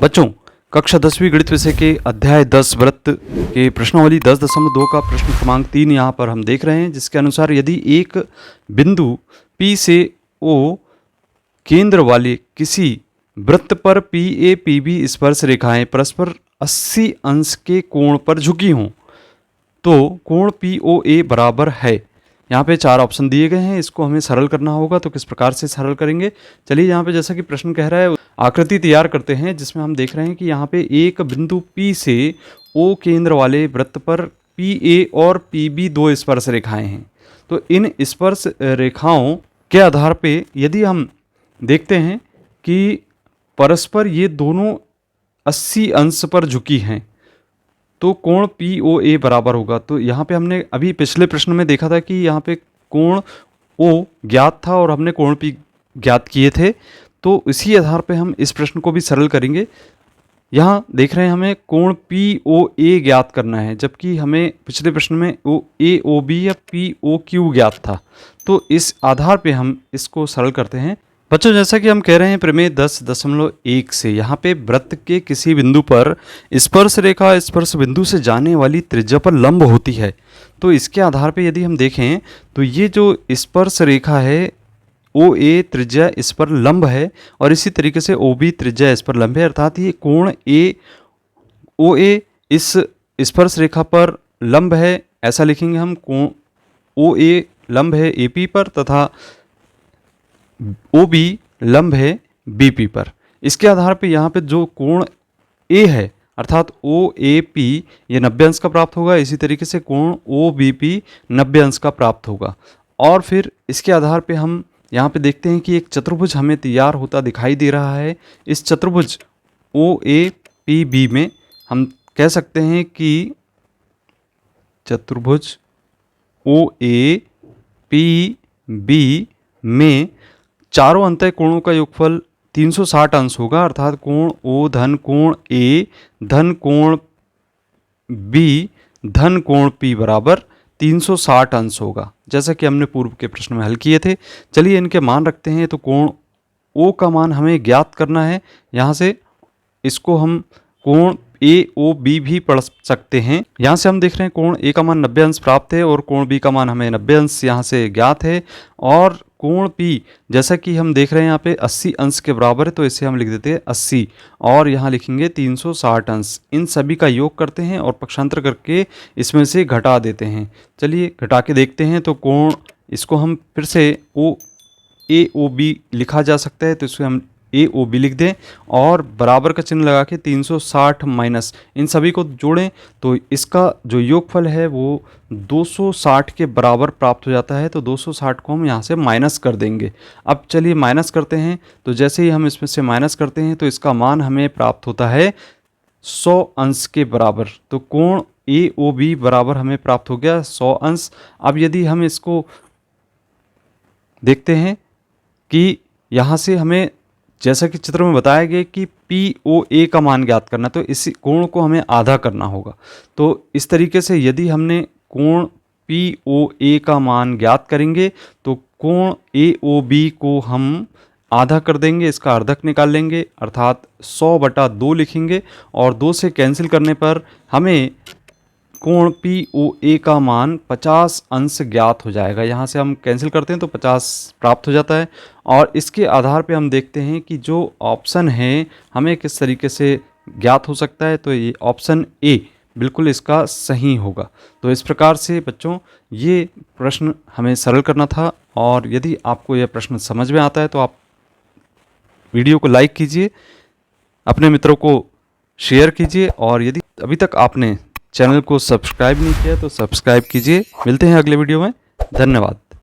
बच्चों, कक्षा 10वीं गणित विषय के अध्याय 10 वृत्त के प्रश्नावली 10.2 का प्रश्न क्रमांक 3 यहाँ पर हम देख रहे हैं, जिसके अनुसार यदि एक बिंदु P से O केंद्र वाले किसी वृत्त पर PA PB स्पर्श रेखाएं परस्पर 80 अंश के कोण पर झुकी हों तो कोण POA बराबर है। यहाँ पे 4 ऑप्शन दिए गए हैं, इसको हमें सरल करना होगा। तो किस प्रकार से सरल करेंगे, चलिए यहाँ पे जैसा कि प्रश्न कह रहा है आकृति तैयार करते हैं, जिसमें हम देख रहे हैं कि यहाँ पे एक बिंदु P से O केंद्र वाले वृत्त पर PA और PB दो स्पर्श रेखाएं हैं। तो इन स्पर्श रेखाओं के आधार पे यदि हम देखते हैं कि परस्पर ये दोनों 80 अंश पर झुकी हैं तो कोण POA बराबर होगा। तो यहाँ पे हमने अभी पिछले प्रश्न में देखा था कि यहाँ पे कोण O ज्ञात था और हमने कोण P ज्ञात किए थे, तो इसी आधार पे हम इस प्रश्न को भी सरल करेंगे। यहाँ देख रहे हैं हमें कोण POA ज्ञात करना है, जबकि हमें पिछले प्रश्न में AOB या POQ ज्ञात था। तो इस आधार पे हम इसको सरल करते हैं। बच्चों, जैसा कि हम कह रहे हैं प्रमेय 10.1 से यहाँ पे वृत्त के किसी बिंदु पर स्पर्श रेखा स्पर्श बिंदु से जाने वाली त्रिज्या पर लंब होती है। तो इसके आधार पे यदि हम देखें तो ये जो स्पर्श रेखा है OA त्रिज्या इस पर लंब है और इसी तरीके से OB त्रिज्या इस पर लंब है, अर्थात ये कोण OA इस स्पर्श रेखा पर लंब है, ऐसा लिखेंगे हम। कोण OA लंब है AP पर तथा OB लंब है BP पर। इसके आधार पे यहाँ पे जो कोण A है अर्थात OAP ये 90 अंश का प्राप्त होगा, इसी तरीके से कोण OBP 90 अंश का प्राप्त होगा। और फिर इसके आधार पे हम यहाँ पे देखते हैं कि एक चतुर्भुज हमें तैयार होता दिखाई दे रहा है। इस चतुर्भुज OAPB में हम कह सकते हैं कि चतुर्भुज OAPB में चारों अंतः कोणों का योगफल 360 अंश होगा, अर्थात कोण O धन कोण A धन कोण B धन कोण P बराबर 360 अंश होगा, जैसा कि हमने पूर्व के प्रश्न में हल किए थे। चलिए इनके मान रखते हैं। तो कोण O का मान हमें ज्ञात करना है। यहाँ से इसको हम कोण AOB भी पढ़ सकते हैं। यहाँ से हम देख रहे हैं कोण A का मान 90 अंश प्राप्त है और कोण B का मान हमें 90 अंश यहाँ से ज्ञात है। और कोण P जैसा कि हम देख रहे हैं यहाँ पे 80 अंश के बराबर है, तो इसे हम लिख देते हैं 80 और यहाँ लिखेंगे 360 अंश। इन सभी का योग करते हैं और पक्षांतर करके इसमें से घटा देते हैं। चलिए घटा के देखते हैं। तो कोण इसको हम फिर से AOB लिखा जा सकता है, तो इसको हम AOB लिख दें और बराबर का चिन्ह लगा के 360 माइनस इन सभी को जोड़ें तो इसका जो योगफल है वो 260 के बराबर प्राप्त हो जाता है। तो 260 को हम यहाँ से माइनस कर देंगे। अब चलिए माइनस करते हैं। तो जैसे ही हम इसमें से माइनस करते हैं तो इसका मान हमें प्राप्त होता है 100 अंश के बराबर। तो कोण AOB बराबर हमें प्राप्त हो गया 100 अंश। अब यदि हम इसको देखते हैं कि यहाँ से हमें जैसा कि चित्र में बताया गया कि POA का मान ज्ञात करना, तो इस कोण को हमें आधा करना होगा। तो इस तरीके से यदि हमने कोण POA का मान ज्ञात करेंगे तो कोण AOB को हम आधा कर देंगे, इसका अर्धक निकाल लेंगे, अर्थात 100/2 लिखेंगे और 2 से कैंसिल करने पर हमें कोण POA का मान 50 अंश ज्ञात हो जाएगा। यहाँ से हम कैंसिल करते हैं तो 50 प्राप्त हो जाता है। और इसके आधार पे हम देखते हैं कि जो ऑप्शन है हमें किस तरीके से ज्ञात हो सकता है। तो ये ऑप्शन A बिल्कुल इसका सही होगा। तो इस प्रकार से बच्चों ये प्रश्न हमें सरल करना था। और यदि आपको यह प्रश्न समझ में आता है तो आप वीडियो को लाइक कीजिए, अपने मित्रों को शेयर कीजिए और यदि अभी तक आपने चैनल को सब्सक्राइब नहीं किया तो सब्सक्राइब कीजिए। मिलते हैं अगले वीडियो में। धन्यवाद।